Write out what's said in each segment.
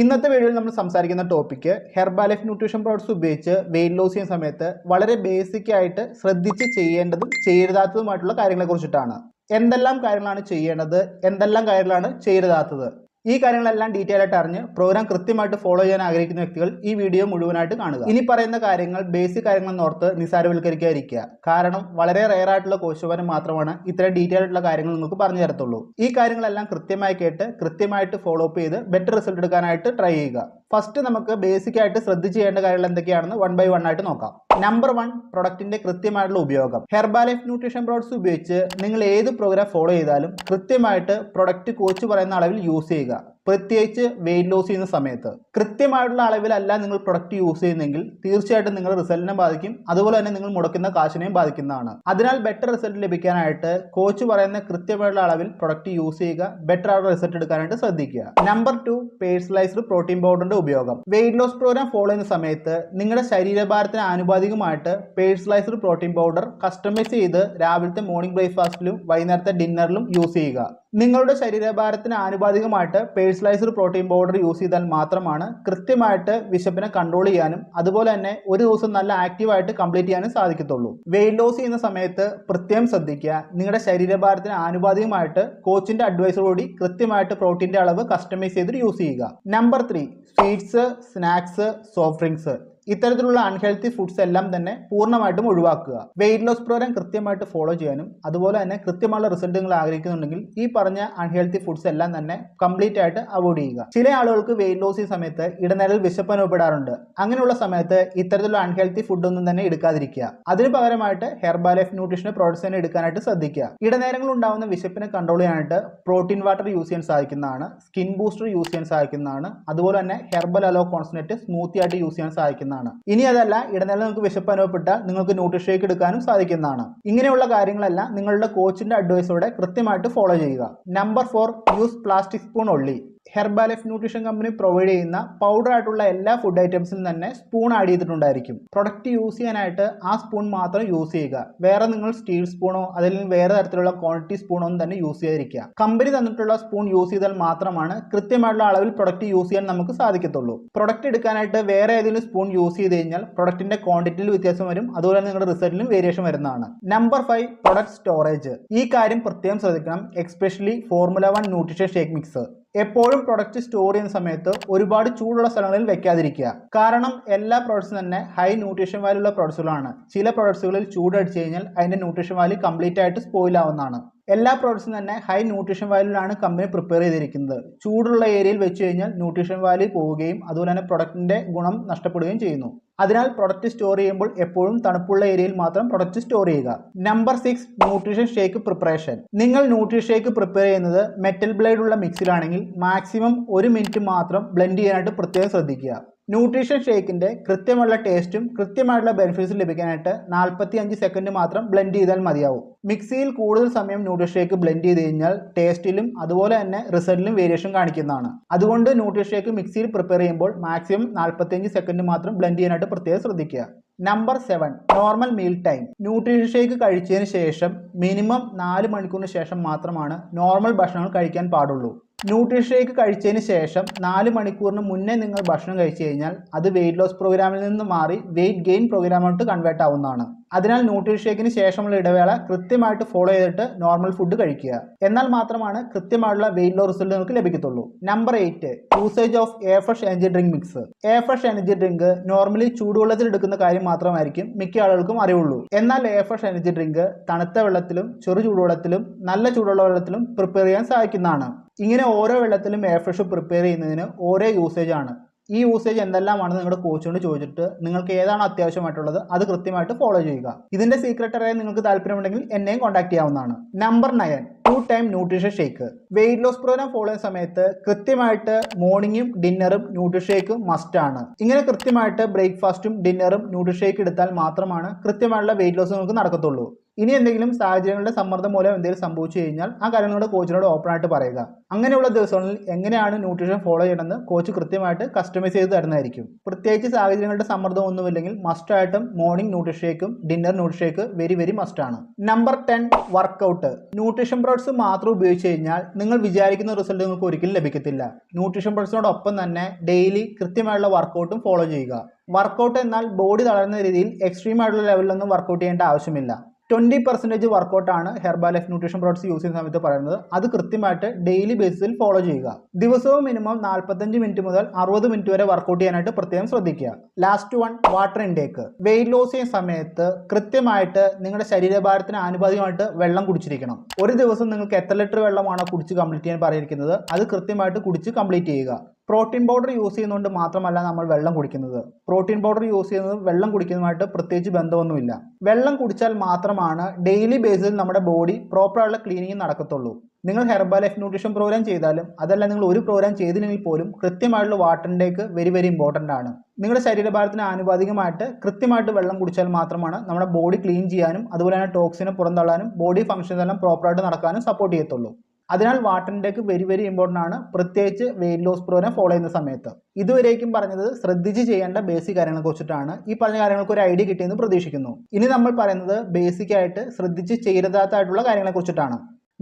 ഇന്നത്തെ വീഡിയോയിൽ നമ്മൾ സംസാരിക്കുന്ന ടോപ്പിക്ക് ഹെർബാലൈഫ് ന്യൂട്രീഷൻ പ്രോഡക്ട്സ് ഉപയോഗിച്ച് വെയിറ്റ് ലോസ് ചെയ്യുന്ന സമയത്ത് വളരെ ബേസിക് ആയിട്ട് ശ്രദ്ധിച്ച് ചെയ്യേണ്ടതും ചെയ്യരുതാത്തതുമായിട്ടുള്ള കാര്യങ്ങളെ കുറിച്ചിട്ടാണ്. എന്തെല്ലാം കാര്യങ്ങളാണ് ചെയ്യേണ്ടത്, എന്തെല്ലാം കാര്യങ്ങളാണ് ചെയ്യരുതാത്തത്, ഈ കാര്യങ്ങളെല്ലാം ഡീറ്റെയിൽ ആയിട്ട് അറിഞ്ഞ് പ്രോഗ്രാം കൃത്യമായിട്ട് ഫോളോ ചെയ്യാൻ ആഗ്രഹിക്കുന്ന വ്യക്തികൾ ഈ വീഡിയോ മുഴുവനായിട്ട് കാണുക. ഇനി പറയുന്ന കാര്യങ്ങൾ ബേസിക് കാര്യങ്ങളെന്ന് ഓർത്ത് നിസ്സാരവൽക്കരിക്കാതിരിക്കുക. കാരണം വളരെ റെയർ ആയിട്ടുള്ള കോഴ്സുകാരൻ മാത്രമാണ് ഇത്തരം ഡീറ്റെയിൽ ആയിട്ടുള്ള കാര്യങ്ങൾ നിങ്ങൾക്ക് പറഞ്ഞു തരത്തുള്ളൂ. ഈ കാര്യങ്ങളെല്ലാം കൃത്യമായി കേട്ട് കൃത്യമായിട്ട് ഫോളോ അപ്പ് ചെയ്ത് ബെറ്റർ റിസൾട്ട് എടുക്കാനായിട്ട് ട്രൈ ചെയ്യുക. ഫസ്റ്റ് നമുക്ക് ബേസിക് ആയിട്ട് ശ്രദ്ധിച്ച് ചെയ്യേണ്ട കാര്യങ്ങൾ എന്തൊക്കെയാണെന്ന് 1 by 1 ആയിട്ട് നോക്കാം. നമ്പർ 1, പ്രൊഡക്റ്റിന്റെ കൃത്യമായിട്ടുള്ള ഉപയോഗം. ഹെർബാലൈഫ് ന്യൂട്രീഷൻ പ്രോഡക്ട്സ് ഉപയോഗിച്ച് നിങ്ങൾ ഏത് പ്രോഗ്രാം ഫോളോ ചെയ്താലും കൃത്യമായിട്ട് പ്രൊഡക്റ്റ് കോച്ച് പറയുന്ന അളവിൽ യൂസ് ചെയ്യുക. പ്രത്യേകിച്ച് വെയിറ്റ് ലോസ് ചെയ്യുന്ന സമയത്ത് കൃത്യമായിട്ടുള്ള അളവിലല്ല നിങ്ങൾ പ്രൊഡക്റ്റ് യൂസ് ചെയ്യുന്നെങ്കിൽ തീർച്ചയായിട്ടും നിങ്ങളുടെ റിസൾട്ടിനെ ബാധിക്കും. അതുപോലെ തന്നെ നിങ്ങൾ മുടക്കുന്ന കാശിനെയും ബാധിക്കുന്നതാണ്. അതിനാൽ ബെറ്റർ റിസൾട്ട് ലഭിക്കാനായിട്ട് കോച്ച് പറയുന്ന കൃത്യമായിട്ടുള്ള അളവിൽ പ്രൊഡക്റ്റ് യൂസ് ചെയ്യുക. ബെറ്റർ ആയിട്ടുള്ള റിസൾട്ട് എടുക്കാനായിട്ട് ശ്രദ്ധിക്കുക. നമ്പർ 2, പേഴ്സണലൈസ്ഡ് പ്രോട്ടീൻ പൗഡറിന്റെ ഉപയോഗം. വെയിറ്റ് ലോസ് പ്രോഗ്രാം ഫോളോ ചെയ്യുന്ന സമയത്ത് നിങ്ങളുടെ ശരീരഭാരത്തിന് ആനുപാതികമായിട്ട് പേഴ്സണലൈസ്ഡ് പ്രോട്ടീൻ പൗഡർ കസ്റ്റമൈസ് ചെയ്ത് രാവിലത്തെ മോർണിംഗ് ബ്രേക്ക്ഫാസ്റ്റിലും വൈകുന്നേരത്തെ ഡിന്നറിലും യൂസ് ചെയ്യുക. നിങ്ങളുടെ ശരീരഭാരത്തിന് ആനുപാതികമായിട്ട് പേഴ്സണലൈസ്ഡ് പ്രോട്ടീൻ പൗഡർ യൂസ് ചെയ്താൽ മാത്രമാണ് കൃത്യമായിട്ട് വിശപ്പിനെ കൺട്രോൾ ചെയ്യാനും അതുപോലെ തന്നെ ഒരു ദിവസം നല്ല ആക്റ്റീവായിട്ട് കംപ്ലീറ്റ് ചെയ്യാനും സാധിക്കത്തുള്ളൂ. വെയിറ്റ് ലോസ് ചെയ്യുന്ന സമയത്ത് പ്രത്യേകം ശ്രദ്ധിക്കുക. നിങ്ങളുടെ ശരീരഭാരത്തിന് ആനുപാതികമായിട്ട് കോച്ചിന്റെ അഡ്വൈസറോടി കൃത്യമായിട്ട് പ്രോട്ടീന്റെ അളവ് കസ്റ്റമൈസ് ചെയ്ത് യൂസ് ചെയ്യുക. Number 3, sweets, snacks, soft drinks, ഇത്തരത്തിലുള്ള അൺഹെൽത്തി ഫുഡ്സ് എല്ലാം തന്നെ പൂർണ്ണമായിട്ടും ഒഴിവാക്കുക. വെയിറ്റ് ലോസ് പ്രോഗ്രാം കൃത്യമായിട്ട് ഫോളോ ചെയ്യാനും അതുപോലെ തന്നെ കൃത്യമുള്ള റിസൾട്ട് നിങ്ങൾ ആഗ്രഹിക്കുന്നുണ്ടെങ്കിൽ ഈ പറഞ്ഞ അൺഹെൽത്തി ഫുഡ്സ് എല്ലാം തന്നെ കംപ്ലീറ്റ് ആയിട്ട് അവോയ്ഡ് ചെയ്യുക. ചില ആളുകൾക്ക് വെയിറ്റ് ലോസ് ചെയ്യുന്ന സമയത്ത് ഇടനേരത്തിൽ വിശപ്പ് അനുഭവപ്പെടാറുണ്ട്. അങ്ങനെയുള്ള സമയത്ത് ഇത്തരത്തിലുള്ള അൺഹെൽത്തി ഫുഡ് ഒന്നും തന്നെ എടുക്കാതിരിക്കുക. അതിന് പകരമായിട്ട് ഹെർബാലൈഫ് ന്യൂട്രീഷൻ പ്രോഡക്ട്സ് തന്നെ എടുക്കാനായിട്ട് ശ്രദ്ധിക്കുക. ഇടനേരങ്ങളിൽ ഉണ്ടാകുന്ന വിശപ്പിനെ കൺട്രോൾ ചെയ്യാനായിട്ട് പ്രോട്ടീൻ വാട്ടർ യൂസ് ചെയ്യാൻ സാധിക്കുന്നതാണ്, സ്കിൻ ബൂസ്റ്റർ യൂസ് ചെയ്യാൻ സാധിക്കുന്നതാണ്, അതുപോലെ തന്നെ ഹെർബൽ അലോ കോൺസെൻട്രേറ്റ് സ്മൂത്തി ആയിട്ട് യൂസ് ചെയ്യാൻ സാധിക്കുന്നതാണ്. ഇനി അതല്ല, ഇടനേരം നിങ്ങൾക്ക് വിശപ്പ് അനുഭവപ്പെട്ടാൽ നിങ്ങൾക്ക് ന്യൂട്രീഷൻ ഷേക്ക് എടുക്കാനും സാധിക്കുന്നതാണ്. ഇങ്ങനെയുള്ള കാര്യങ്ങളെല്ലാം നിങ്ങളുടെ കോച്ചിന്റെ അഡ്വൈസോടെ കൃത്യമായിട്ട് ഫോളോ ചെയ്യുക. Number 4, use plastic spoon only. Herbalife nutrition company provide ചെയ്യുന്ന പൗഡർ ആയിട്ടുള്ള എല്ലാ ഫുഡ് ഐറ്റംസിലും തന്നെ സ്പൂൺ ആഡ് ചെയ്തിട്ടുണ്ടായിരിക്കും. പ്രൊഡക്റ്റ് യൂസ് ചെയ്യാനായിട്ട് ആ സ്പൂൺ മാത്രം യൂസ് ചെയ്യുക. വേറെ നിങ്ങൾ സ്റ്റീൽ സ്പൂണോ അല്ലെങ്കിൽ വേറെ തരത്തിലുള്ള ക്വാണ്ടിറ്റി സ്പൂണോ ഒന്നും തന്നെ യൂസ് ചെയ്യാതിരിക്കുക. കമ്പനി തന്നിട്ടുള്ള സ്പൂൺ യൂസ് ചെയ്താൽ മാത്രമാണ് കൃത്യമായിട്ടുള്ള അളവിൽ പ്രൊഡക്റ്റ് യൂസ് ചെയ്യാൻ നമുക്ക് സാധിക്കത്തുള്ളൂ. പ്രൊഡക്റ്റ് എടുക്കാനായിട്ട് വേറെ ഏതെങ്കിലും സ്പൂൺ യൂസ് ചെയ്ത് കഴിഞ്ഞാൽ പ്രൊഡക്റ്റിന്റെ ക്വാണ്ടിറ്റിയിൽ വ്യത്യാസം വരും, അതുപോലെ തന്നെ നിങ്ങളുടെ റിസൾട്ടിലും വേരിയേഷൻ വരുന്നതാണ്. Number 5, product storage. ഈ കാര്യം പ്രത്യേകം ശ്രദ്ധിക്കണം, especially formula 1 nutrition shake mix. എപ്പോഴും പ്രൊഡക്റ്റ് സ്റ്റോർ ചെയ്യുന്ന സമയത്ത് ഒരുപാട് ചൂടുള്ള സ്ഥലങ്ങളിൽ വെക്കാതിരിക്കുക. കാരണം എല്ലാ പ്രോഡക്ട്സും തന്നെ ഹൈ ന്യൂട്രീഷൻ വാല്യൂ ഉള്ള പ്രോഡക്ട്സുകളാണ്. ചില പ്രോഡക്ട്സുകളിൽ ചൂടടിച്ചു കഴിഞ്ഞാൽ അതിന്റെ ന്യൂട്രീഷൻ വാല്യൂ കംപ്ലീറ്റ് ആയിട്ട് സ്പോയിൽ ആവുന്നതാണ്. എല്ലാ പ്രോഡക്ട്സും തന്നെ ഹൈ ന്യൂട്രീഷൻ വാല്യൂലാണ് കമ്പനി പ്രിപ്പയർ ചെയ്തിരിക്കുന്നത്. ചൂടുള്ള ഏരിയയിൽ വെച്ച് കഴിഞ്ഞാൽ ന്യൂട്രീഷൻ വാല്യൂ പോവുകയും അതുപോലെ തന്നെ പ്രൊഡക്റ്റിന്റെ ഗുണം നഷ്ടപ്പെടുകയും ചെയ്യുന്നു. അതിനാൽ പ്രൊഡക്റ്റ് സ്റ്റോർ ചെയ്യുമ്പോൾ എപ്പോഴും തണുപ്പുള്ള ഏരിയയിൽ മാത്രം പ്രൊഡക്റ്റ് സ്റ്റോർ ചെയ്യുക. Number 6, nutrition shake preparation. നിങ്ങൾ ന്യൂട്രീഷൻ ഷേക്ക് പ്രിപ്പയർ ചെയ്യുന്നത് മെറ്റൽ ബ്ലേഡ് ഉള്ള മിക്സിലാണെങ്കിൽ മാക്സിമം 1 മിനിറ്റ് മാത്രം ബ്ലെൻഡ് ചെയ്യാനായിട്ട് പ്രത്യേകം ശ്രദ്ധിക്കുക. ന്യൂട്രീഷൻ ഷേക്കിന്റെ കൃത്യമുള്ള ടേസ്റ്റും കൃത്യമായിട്ടുള്ള ബെനിഫിറ്റ്സും ലഭിക്കാനായിട്ട് 45 സെക്കൻഡ് മാത്രം ബ്ലെൻഡ് ചെയ്താൽ മതിയാവും. മിക്സിയിൽ കൂടുതൽ സമയം ന്യൂട്രീഷൻ ഷേക്ക് ബ്ലെൻഡ് ചെയ്ത് കഴിഞ്ഞാൽ ടേസ്റ്റിലും അതുപോലെ തന്നെ റിസൾട്ടിലും വേരിയേഷൻ കാണിക്കുന്നതാണ്. അതുകൊണ്ട് ന്യൂട്രീഷൻ ഷേക്ക് മിക്സിയിൽ പ്രിപ്പയർ ചെയ്യുമ്പോൾ മാക്സിമം 45 സെക്കൻഡ് മാത്രം ബ്ലെൻഡ് ചെയ്യാനായിട്ട് പ്രത്യേകം ശ്രദ്ധിക്കുക. Number 7, normal meal time. Nutrition shake കഴിച്ചതിന് ശേഷം മിനിമം 4 മണിക്കൂറിന് ശേഷം മാത്രമാണ് നോർമൽ ഭക്ഷണങ്ങൾ കഴിക്കാൻ പാടുള്ളൂ. ന്യൂട്രീഷൻ ഷേക്ക് കഴിച്ചതിന് ശേഷം 4 മണിക്കൂറിന് മുന്നേ നിങ്ങൾ ഭക്ഷണം കഴിച്ചു കഴിഞ്ഞാൽ അത് വെയിറ്റ് ലോസ് പ്രോഗ്രാമിൽ നിന്ന് മാറി വെയിറ്റ് ഗെയിൻ പ്രോഗ്രാമിലോട്ട് കൺവേർട്ട് ആവുന്നതാണ്. അതിനാൽ ന്യൂട്രീഷൻ ഷേക്കിന് ശേഷമുള്ള ഇടവേള കൃത്യമായിട്ട് ഫോളോ ചെയ്തിട്ട് നോർമൽ ഫുഡ് കഴിക്കുക. എന്നാൽ മാത്രമാണ് കൃത്യമായിട്ടുള്ള വെയിറ്റ് ലോസ് റിസൾട്ട് നിങ്ങൾക്ക് ലഭിക്കത്തുള്ളൂ. Number 8, usage of Afresh energy drink mix. Afresh energy drink normally ചൂടുവെള്ളത്തിൽ എടുക്കുന്ന കാര്യം മാത്രമായിരിക്കും മിക്ക ആളുകൾക്കും അറിവുള്ളൂ. എന്നാൽ എയർ ഫ്രഷ് എനർജി ഡ്രിങ്ക് തണുത്ത വെള്ളത്തിലും ചെറു ചൂടുവെള്ളത്തിലും നല്ല ചൂടുള്ള വെള്ളത്തിലും പ്രിപ്പയർ ചെയ്യാൻ സാധിക്കുന്നതാണ്. ഇങ്ങനെ ഓരോ വെള്ളത്തിലും എയർ ഫ്രഷ് പ്രിപ്പയർ ചെയ്യുന്നതിന് ഓരോ യൂസേജ് ആണ്. ഈ യൂസേജ് എന്തെല്ലാമാണെന്ന് നിങ്ങളുടെ കോച്ചിനോട് ചോദിച്ചിട്ട് നിങ്ങൾക്ക് ഏതാണ് അത്യാവശ്യമായിട്ടുള്ളത് അത് കൃത്യമായിട്ട് ഫോളോ ചെയ്യുക. ഇതിന്റെ സീക്രട്ട് അറിയാൻ നിങ്ങൾക്ക് താല്പര്യമുണ്ടെങ്കിൽ എന്നെയും കോൺടാക്ട് ചെയ്യാവുന്നതാണ്. Number 9, 2 time nutrition shake. Weight loss programme follow ചെയ്യുന്ന സമയത്ത് കൃത്യമായിട്ട് മോർണിംഗും ഡിന്നറും ന്യൂട്രീഷൻ ഷേക്കും മസ്റ്റ് ആണ്. ഇങ്ങനെ കൃത്യമായിട്ട് ബ്രേക്ക്ഫാസ്റ്റും ഡിന്നറും ന്യൂട്രീഷൻ ഷേക്ക് എടുത്താൽ മാത്രമാണ് കൃത്യമായിട്ടുള്ള വെയിറ്റ് ലോസ് നിങ്ങൾക്ക് നടക്കത്തുള്ളൂ. ഇനി എന്തെങ്കിലും സാഹചര്യങ്ങളുടെ സമ്മർദ്ദം മൂലം എന്തെങ്കിലും സംഭവിച്ചു കഴിഞ്ഞാൽ ആ കാര്യം നിങ്ങളുടെ കോച്ചിനോട് ഓപ്പൺ ആയിട്ട് പറയുക. അങ്ങനെയുള്ള ദിവസങ്ങളിൽ എങ്ങനെയാണ് ന്യൂട്രീഷൻ ഫോളോ ചെയ്യണമെന്ന് കോച്ച് കൃത്യമായിട്ട് കസ്റ്റമൈസ് ചെയ്ത് തരുന്നതായിരിക്കും. പ്രത്യേകിച്ച് സാഹചര്യങ്ങളുടെ സമ്മർദ്ദം ഒന്നുമില്ലെങ്കിൽ മസ്റ്റായിട്ടും മോർണിംഗ് ന്യൂട്രീഷൻ ഷേക്കും dinner nutrition shake very very മസ്റ്റാണ്. Number 10 workout. ന്യൂട്രീഷൻ പ്രോഡക്ട്സ് മാത്രം ഉപയോഗിച്ച് കഴിഞ്ഞാൽ നിങ്ങൾ വിചാരിക്കുന്ന റിസൾട്ട് നിങ്ങൾക്ക് ഒരിക്കലും ലഭിക്കത്തില്ല. ന്യൂട്രീഷൻ പ്രോഡക്ട്സിനോടൊപ്പം തന്നെ ഡെയിലി കൃത്യമായുള്ള വർക്കൗട്ടും ഫോളോ ചെയ്യുക. വർക്കൗട്ട് എന്നാൽ ബോഡി തളരുന്ന രീതിയിൽ എക്സ്ട്രീം ആയിട്ടുള്ള ലെവലിലൊന്നും വർക്കൗട്ട് ചെയ്യേണ്ട ആവശ്യമില്ല. 20% വർക്കൗട്ടാണ് ഹെർബാലൈഫ് ന്യൂട്രീഷൻ പ്രോഡക്ട്സ് യൂസ് ചെയ്യുന്ന സമയത്ത് പറയുന്നത്. അത് കൃത്യമായിട്ട് ഡെയിലി ബേസിസിൽ ഫോളോ ചെയ്യുക. ദിവസവും മിനിമം 45 മിനിറ്റ് മുതൽ 60 മിനിറ്റ് വരെ വർക്കൗട്ട് ചെയ്യാനായിട്ട് പ്രത്യേകം ശ്രദ്ധിക്കുക. Last one, water intake. Weight loss ചെയ്യുന്ന സമയത്ത് കൃത്യമായിട്ട് നിങ്ങളുടെ ശരീരഭാരത്തിന് ആനുപാതികമായിട്ട് വെള്ളം കുടിച്ചിരിക്കണം. ഒരു ദിവസം നിങ്ങൾക്ക് എത്ര ലിറ്റർ വെള്ളമാണോ കുടിച്ച് കംപ്ലീറ്റ് ചെയ്യാൻ പറഞ്ഞിരിക്കുന്നത് അത് കൃത്യമായിട്ട് കുടിച്ച് കംപ്ലീറ്റ് ചെയ്യുക. പ്രോട്ടീൻ പൗഡർ യൂസ് ചെയ്യുന്നതുകൊണ്ട് മാത്രമല്ല നമ്മൾ വെള്ളം കുടിക്കുന്നത്. പ്രോട്ടീൻ പൗഡർ യൂസ് ചെയ്യുന്നത് വെള്ളം കുടിക്കുന്നതുമായിട്ട് പ്രത്യേകിച്ച് ബന്ധമൊന്നുമില്ല. വെള്ളം കുടിച്ചാൽ മാത്രമാണ് ഡെയിലി ബേസിൽ നമ്മുടെ ബോഡി പ്രോപ്പറായുള്ള ക്ലീനിങ് നടക്കത്തുള്ളൂ. നിങ്ങൾ ഹെർബാലൈഫ് ന്യൂട്രീഷൻ പ്രോഗ്രാം ചെയ്താലും അതല്ല നിങ്ങൾ ഒരു പ്രോഗ്രാം ചെയ്തില്ലെങ്കിൽ പോലും കൃത്യമായിട്ടുള്ള water intake very very important ആണ്. നിങ്ങളുടെ ശരീരഭാരത്തിന് ആനുപാതികമായിട്ട് കൃത്യമായിട്ട് വെള്ളം കുടിച്ചാൽ മാത്രമാണ് നമ്മുടെ ബോഡി ക്ലീൻ ചെയ്യാനും അതുപോലെ തന്നെ ടോക്സിനെ പുറന്തള്ളാനും ബോഡി ഫംഗ്ഷൻസ് എല്ലാം പ്രോപ്പറായിട്ട് നടക്കാനും സപ്പോർട്ട് ചെയ്യത്തുള്ളൂ. അതിനാൽ water intake very very important ആണ്, പ്രത്യേകിച്ച് വെയിറ്റ് ലോസ് പ്രോഗ്രാം ഫോളോ ചെയ്യുന്ന സമയത്ത്. ഇതുവരേക്കും പറഞ്ഞത് ശ്രദ്ധിച്ച് ചെയ്യേണ്ട ബേസിക് കാര്യങ്ങളെ കുറിച്ചിട്ടാണ്. ഈ പറഞ്ഞ കാര്യങ്ങൾക്ക് ഒരു ഐഡിയ കിട്ടിയെന്ന് പ്രതീക്ഷിക്കുന്നു. ഇനി നമ്മൾ പറയുന്നത് ബേസിക് ആയിട്ട് ശ്രദ്ധിച്ച് ചെയ്യരുതാത്തായിട്ടുള്ള കാര്യങ്ങളെ കുറിച്ചിട്ടാണ്.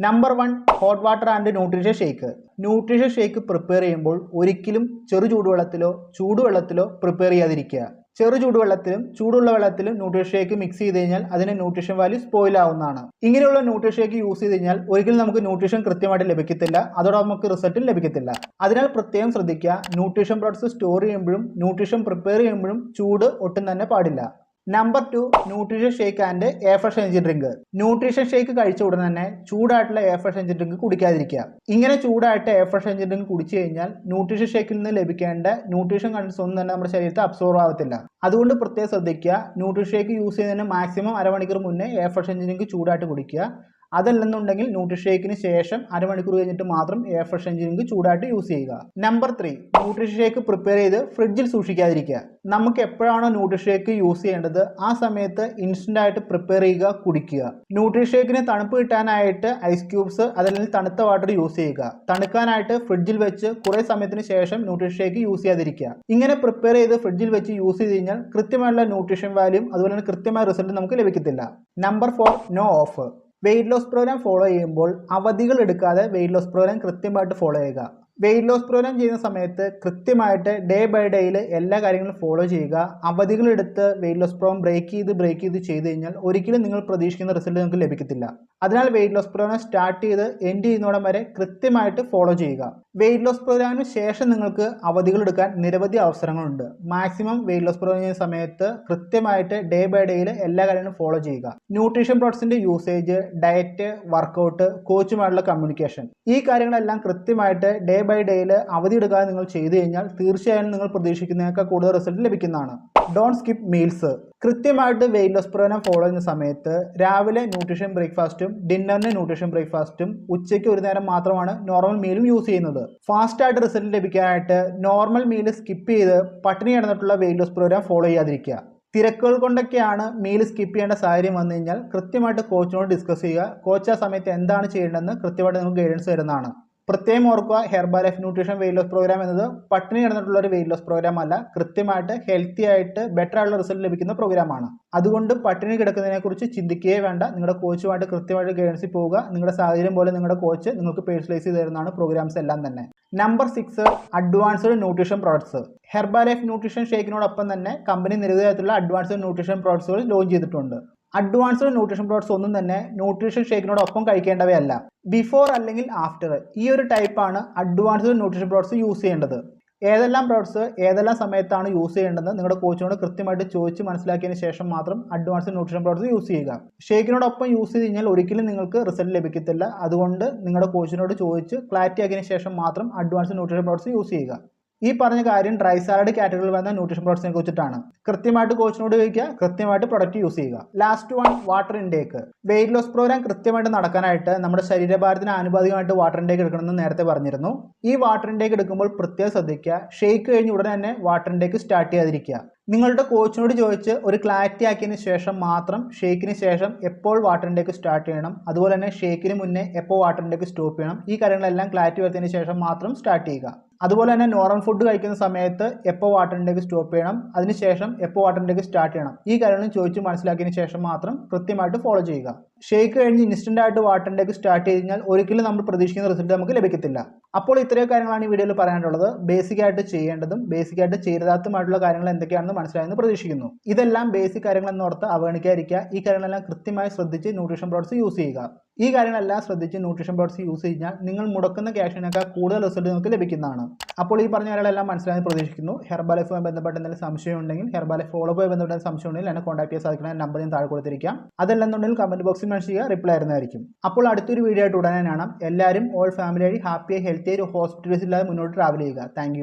Number 1, hot water and nutrition shake. Nutrition shake prepare ചെയ്യുമ്പോൾ ഒരിക്കലും ചെറു ചൂടുവെള്ളത്തിലോ ചൂടുവെള്ളത്തിലോ പ്രിപ്പയർ ചെയ്യാതിരിക്കുക. ചെറു ചൂടുവെള്ളത്തിലും ചൂടുള്ള വെള്ളത്തിലും ന്യൂട്രീഷൻ ഷേക്ക് മിക്സ് ചെയ്ത് കഴിഞ്ഞാൽ അതിന് ന്യൂട്രീഷൻ വാല്യൂ സ്പോയിൽ ആവുന്നതാണ്. ഇങ്ങനെയുള്ള ന്യൂട്രീഷൻ ഷേക്ക് യൂസ് ചെയ്ത് കഴിഞ്ഞാൽ ഒരിക്കലും നമുക്ക് ന്യൂട്രീഷൻ കൃത്യമായിട്ട് ലഭിക്കത്തില്ല, അതോടൊപ്പം നമുക്ക് റിസൾട്ടും ലഭിക്കത്തില്ല. അതിനാൽ പ്രത്യേകം ശ്രദ്ധിക്കുക, ന്യൂട്രീഷൻ പ്രോഡക്ട്സ് സ്റ്റോർ ചെയ്യുമ്പോഴും ന്യൂട്രീഷൻ പ്രിപ്പയർ ചെയ്യുമ്പോഴും ചൂട് ഒട്ടും തന്നെ പാടില്ല. Number 2, nutrition shake and air fresh energy drink. Nutrition shake കഴിച്ച ഉടനെ തന്നെ ചൂടായിട്ടുള്ള എയർ ഫ്രഷ് എനർജി ഡ്രിങ്ക് കുടിക്കാതിരിക്കുക. ഇങ്ങനെ ചൂടായിട്ട് എയർ ഫ്രഷ് എനർജി ഡ്രിങ്ക് കുടിച്ചു കഴിഞ്ഞാൽ ന്യൂട്രീഷൻ ഷേക്കിൽ നിന്ന് ലഭിക്കേണ്ട ന്യൂട്രീഷൻ കണ്ടൻസ് ഒന്നും തന്നെ നമ്മുടെ ശരീരത്തിൽ അബ്സോർവ് ആവത്തില്ല. അതുകൊണ്ട് പ്രത്യേകം ശ്രദ്ധിക്കുക, ന്യൂട്രീഷൻ ഷേക്ക് യൂസ് ചെയ്യുന്നതിന് മാക്സിമം അരമണിക്കൂർ മുന്നേ എയർ ഫ്രഷ് എനർജി ഡ്രിങ്ക് ചൂടായിട്ട് കുടിക്കുക. അതല്ലെന്നുണ്ടെങ്കിൽ ന്യൂട്രീഷൻ ഷേക്കിന് ശേഷം അരമണിക്കൂർ കഴിഞ്ഞിട്ട് മാത്രം എയർ ഫ്രഷ് എനർജി ഡ്രിങ്ക് ചൂടായിട്ട് യൂസ് ചെയ്യുക. നമ്പർ 3, ന്യൂട്രീഷൻ ഷേക്ക് പ്രിപ്പയർ ചെയ്ത് ഫ്രിഡ്ജിൽ സൂക്ഷിക്കാതിരിക്കുക. നമുക്ക് എപ്പോഴാണോ ന്യൂട്രീഷൻ ഷേക്ക് യൂസ് ചെയ്യേണ്ടത് ആ സമയത്ത് ഇൻസ്റ്റന്റ് ആയിട്ട് പ്രിപ്പയർ ചെയ്യുക, കുടിക്കുക. ന്യൂട്രീഷൻ ഷേക്കിന് തണുപ്പ് കിട്ടാനായിട്ട് ഐസ് ക്യൂബ്സ് അതല്ലെങ്കിൽ തണുത്ത വാട്ടർ യൂസ് ചെയ്യുക. തണുക്കാനായിട്ട് ഫ്രിഡ്ജിൽ വെച്ച് കുറെ സമയത്തിന് ശേഷം ന്യൂട്രീഷൻ ഷേക്ക് യൂസ് ചെയ്യാതിരിക്കുക. ഇങ്ങനെ പ്രിപ്പയർ ചെയ്ത് ഫ്രിഡ്ജിൽ വെച്ച് യൂസ് ചെയ്ത് കഴിഞ്ഞാൽ കൃത്യമായുള്ള ന്യൂട്രീഷൻ വാല്യൂം അതുപോലെ തന്നെ കൃത്യമായ റിസൾട്ട് നമുക്ക് ലഭിക്കത്തില്ല. Number 4, no off. Weight loss programme follow ചെയ്യുമ്പോൾ അവധികൾ എടുക്കാതെ വെയിറ്റ് ലോസ് പ്രോഗ്രാം കൃത്യമായിട്ട് ഫോളോ ചെയ്യുക. വെയിറ്റ് ലോസ് പ്രോഗ്രാം ചെയ്യുന്ന സമയത്ത് കൃത്യമായിട്ട് ഡേ ബൈ ഡേയിൽ എല്ലാ കാര്യങ്ങളും ഫോളോ ചെയ്യുക. അവധികൾ എടുത്ത് വെയിറ്റ് ലോസ് പ്രോഗ്രാം ബ്രേക്ക് ചെയ്ത് ചെയ്ത് കഴിഞ്ഞാൽ ഒരിക്കലും നിങ്ങൾ പ്രതീക്ഷിക്കുന്ന റിസൾട്ട് നിങ്ങൾക്ക് ലഭിക്കത്തില്ല. അതിനാൽ വെയിറ്റ് ലോസ് പ്രോഗ്രാം സ്റ്റാർട്ട് ചെയ്ത് എൻഡ് ചെയ്യുന്നോടം വരെ കൃത്യമായിട്ട് ഫോളോ ചെയ്യുക. വെയിറ്റ് ലോസ് പ്രോഗ്രാമിന് ശേഷം നിങ്ങൾക്ക് അവധികൾ എടുക്കാൻ നിരവധി അവസരങ്ങളുണ്ട്. മാക്സിമം വെയിറ്റ് ലോസ് പ്രോഗ്രാം ചെയ്യുന്ന സമയത്ത് കൃത്യമായിട്ട് ഡേ ബൈ ഡേയിൽ എല്ലാ കാര്യങ്ങളും ഫോളോ ചെയ്യുക. ന്യൂട്രീഷൻ പ്രോഡക്ട്സിന്റെ യൂസേജ്, ഡയറ്റ്, വർക്കൗട്ട്, കോച്ചുമായിട്ടുള്ള കമ്മ്യൂണിക്കേഷൻ, ഈ കാര്യങ്ങളെല്ലാം കൃത്യമായിട്ട് ഡേ ബൈ ഡേയിൽ അവധി എടുക്കാതെ നിങ്ങൾ ചെയ്തു കഴിഞ്ഞാൽ തീർച്ചയായും നിങ്ങൾ പ്രതീക്ഷിക്കുന്നതിനേക്കാൾ കൂടുതൽ റിസൾട്ട് ലഭിക്കുന്നതാണ്. Don't skip meals. കൃത്യമായിട്ട് വെയിറ്റ് ലോസ് പ്രോഗ്രാം ഫോളോ ചെയ്യുന്ന സമയത്ത് രാവിലെ ന്യൂട്രീഷൻ ബ്രേക്ക്ഫാസ്റ്റും ഡിന്നറിന് ന്യൂട്രീഷൻ ബ്രേക്ക്ഫാസ്റ്റും ഉച്ചയ്ക്ക് ഒരു നേരം മാത്രമാണ് നോർമൽ മീലും യൂസ് ചെയ്യുന്നത്. ഫാസ്റ്റായിട്ട് റിസൾട്ട് ലഭിക്കാനായിട്ട് നോർമൽ മീൽ സ്കിപ്പ് ചെയ്ത് പട്ടിണി കിടന്നിട്ടുള്ള വെയിറ്റ് ലോസ് പ്രോഗ്രാം ഫോളോ ചെയ്യാതിരിക്കുക. തിരക്കുകൾ കൊണ്ടൊക്കെയാണ് മീൽ സ്കിപ്പ് ചെയ്യേണ്ട സാഹചര്യം വന്നു കഴിഞ്ഞാൽ കൃത്യമായിട്ട് കോച്ചിനോട് ഡിസ്കസ് ചെയ്യുക. കോച്ച് ആ സമയത്ത് എന്താണ് ചെയ്യേണ്ടതെന്ന് കൃത്യമായിട്ട് നിങ്ങൾക്ക് ഗൈഡൻസ് തരുന്നതാണ്. പ്രത്യേകം ഓർക്കുക, Herbalife nutrition weight loss programme എന്നത് പട്ടിണി കിടന്നിട്ടുള്ള ഒരു വെയിറ്റ് ലോസ് പ്രോഗ്രാം അല്ല, കൃത്യമായിട്ട് ഹെൽത്തി ആയിട്ട് ബെറ്റർ ആയിട്ടുള്ള റിസൾട്ട് ലഭിക്കുന്ന പ്രോഗ്രാമാണ്. അതുകൊണ്ട് പട്ടിണി കിടക്കുന്നതിനെ കുറിച്ച് ചിന്തിക്കുകയേ വേണ്ട. നിങ്ങളുടെ കോച്ചുമായിട്ട് കൃത്യമായിട്ട് ഗൈഡൻസിൽ പോവുക. നിങ്ങളുടെ സാഹചര്യം പോലെ നിങ്ങളുടെ കോച്ച് നിങ്ങൾക്ക് പേഴ്സണലൈസ് ചെയ്ത് തരുന്നതാണ് പ്രോഗ്രാംസ് എല്ലാം തന്നെ. Number 6, advanced nutrition products. Herbalife nutrition ഷേക്കിനോടൊപ്പം തന്നെ കമ്പനി നിരവധി തരത്തിലുള്ള അഡ്വാൻസ്ഡ് ന്യൂട്രീഷൻ പ്രോഡക്ട്സുകൾ ലോഞ്ച് ചെയ്തിട്ടുണ്ട്. അഡ്വാൻസ്ഡ് ന്യൂട്രീഷൻ പ്രോഡക്ട്സ് ഒന്നും തന്നെ ന്യൂട്രീഷൻ ഷേക്കിനോടൊപ്പം കഴിക്കേണ്ടവയല്ല. ബിഫോർ അല്ലെങ്കിൽ ആഫ്റ്റർ, ഈ ഒരു ടൈപ്പാണ് അഡ്വാൻസ്ഡ് ന്യൂട്രീഷൻ പ്രോഡക്ട്സ് യൂസ് ചെയ്യേണ്ടത്. ഏതെല്ലാം പ്രോഡക്ട്സ് ഏതെല്ലാം സമയത്താണ് യൂസ് ചെയ്യേണ്ടതെന്ന് നിങ്ങളുടെ കോച്ചിനോട് കൃത്യമായിട്ട് ചോദിച്ച് മനസ്സിലാക്കിയതിന് ശേഷം മാത്രം അഡ്വാൻസ്ഡ് ന്യൂട്രീഷൻ പ്രോഡക്ട്സ് യൂസ് ചെയ്യുക. ഷേക്കിനോടൊപ്പം യൂസ് ചെയ്ത് കഴിഞ്ഞാൽ ഒരിക്കലും നിങ്ങൾക്ക് റിസൾട്ട് ലഭിക്കത്തില്ല. അതുകൊണ്ട് നിങ്ങളുടെ കോച്ചിനോട് ചോദിച്ച് ക്ലാരിറ്റി ആക്കിയതിന് ശേഷം മാത്രം അഡ്വാൻസ്ഡ് ന്യൂട്രീഷൻ പ്രോഡക്ട്സ് യൂസ് ചെയ്യുക. ഈ പറഞ്ഞ കാര്യം ഡ്രൈ സാലഡ് കാറ്റഗറിയിൽ വരുന്ന ന്യൂട്രീഷൻ പ്രോഡക്ട്സിനെ കുറിച്ചിട്ടാണ്. കൃത്യമായിട്ട് കോച്ചിനോട് ചോദിക്കുക, കൃത്യമായിട്ട് പ്രൊഡക്റ്റ് യൂസ് ചെയ്യുക. Last one, water intake. Weight loss programme കൃത്യമായിട്ട് നടക്കാനായിട്ട് നമ്മുടെ ശരീരഭാരത്തിന് ആനുപാതികമായിട്ട് വാട്ടർ ഇൻടേക്ക് എടുക്കണമെന്ന് നേരത്തെ പറഞ്ഞിരുന്നു. ഈ വാട്ടർ ഇൻടേക്ക് എടുക്കുമ്പോൾ പ്രത്യേകം ശ്രദ്ധിക്കുക, ഷേക്ക് കഴിഞ്ഞ് ഉടനെ തന്നെ വാട്ടർ ഇൻടേക്ക് സ്റ്റാർട്ട് ചെയ്യാതിരിക്കുക. നിങ്ങളുടെ കോച്ചിനോട് ചോദിച്ച് ഒരു ക്ലാരിറ്റി ആക്കിയതിന് ശേഷം മാത്രം ഷേക്കിന് ശേഷം എപ്പോൾ വാട്ടർ ഇൻടേക്ക് സ്റ്റാർട്ട് ചെയ്യണം, അതുപോലെ തന്നെ ഷേക്കിന് മുന്നേ എപ്പോൾ വാട്ടർ ഇൻടേക്ക് സ്റ്റോപ്പ് ചെയ്യണം, ഈ കാര്യങ്ങളെല്ലാം ക്ലാരിറ്റി വരുത്തിയതിന് ശേഷം മാത്രം സ്റ്റാർട്ട് ചെയ്യുക. അതുപോലെ തന്നെ നോർമൽ ഫുഡ് കഴിക്കുന്ന സമയത്ത് എപ്പോൾ വാട്ടർ ഇൻടേക്ക് സ്റ്റോപ്പ് ചെയ്യണം, അതിനുശേഷം എപ്പോൾ വാട്ടർ ഇൻടേക്ക് സ്റ്റാർട്ട് ചെയ്യണം, ഈ കാര്യങ്ങളും ചോദിച്ച് മനസ്സിലാക്കിയതിന് ശേഷം മാത്രം കൃത്യമായിട്ട് ഫോളോ ചെയ്യുക. ഷേക്ക് കഴിഞ്ഞ് ഇൻസ്റ്റന്റ് ആയിട്ട് വാട്ടർ ഇൻടേക്ക് സ്റ്റാർട്ട് ചെയ്ത് കഴിഞ്ഞാൽ ഒരിക്കലും നമ്മൾ പ്രതീക്ഷിക്കുന്ന റിസൾട്ട് നമുക്ക് ലഭിക്കത്തില്ല. അപ്പോൾ ഇത്രയും കാര്യങ്ങളാണ് ഈ വീഡിയോയിൽ പറയാനുള്ളത്. ബേസിക് ആയിട്ട് ചെയ്യേണ്ടതും ബേസിക് ആയിട്ട് ചെയ്താത്തതുമായിട്ടുള്ള കാര്യങ്ങൾ എന്തൊക്കെയാണെന്ന് മനസ്സിലായെന്ന് പ്രതീക്ഷിക്കുന്നു. ഇതെല്ലാം ബേസിക് കാര്യങ്ങൾ എന്നോർത്ത് അവഗണിക്കാതിരിക്കുക. ഈ കാര്യങ്ങളെല്ലാം കൃത്യമായി ശ്രദ്ധിച്ച് ന്യൂട്രീഷൻ പ്രോഡക്ട്സ് യൂസ് ചെയ്യുക. ഈ കാര്യങ്ങളെല്ലാം ശ്രദ്ധിച്ച് ന്യൂട്രീഷൻ പ്രോഡക്ട്സ് യൂസ് കഴിഞ്ഞാൽ നിങ്ങൾ മുടക്കുന്ന ക്യാഷിനേക്കാൾ കൂടുതൽ റിസൾട്ട് നിങ്ങൾക്ക് ലഭിക്കുന്നതാണ്. അപ്പോൾ ഈ പറഞ്ഞ കാര്യങ്ങളെല്ലാം മനസ്സിലായെന്ന് പ്രതീക്ഷിക്കുന്നു. ഹെർബാലൈഫുമായി ബന്ധപ്പെട്ട് എന്തെങ്കിലും സംശയം ഉണ്ടെങ്കിൽ, ഹെർബാലൈഫ് ഫോളോയുമായി ബന്ധപ്പെട്ട സംശയം ഉണ്ടെങ്കിൽ എന്നെ കോൺടാക്ട് ചെയ്യാൻ സാധിക്കുന്ന നമ്പർ ഞാൻ താഴെ കൊടുത്തിരിക്കാം. അതല്ലെന്നുണ്ടെങ്കിൽ കമന്റ് ബോക്സിൽ മെൻഷൻ ചെയ്യുക, റിപ്ലൈ ആയിരുന്നതായിരിക്കും. അപ്പോൾ അടുത്തൊരു വീഡിയോ ആയിട്ട് ഉടനെ കാണാം. എല്ലാവരും ഓൾ ഫാമിലി ഹാപ്പിയായി ഹെൽത്തി ആയി ഹോസ്പിറ്റൽസ് ഇല്ലാതെ മുന്നോട്ട് ട്രാവൽ ചെയ്യുക. താങ്ക്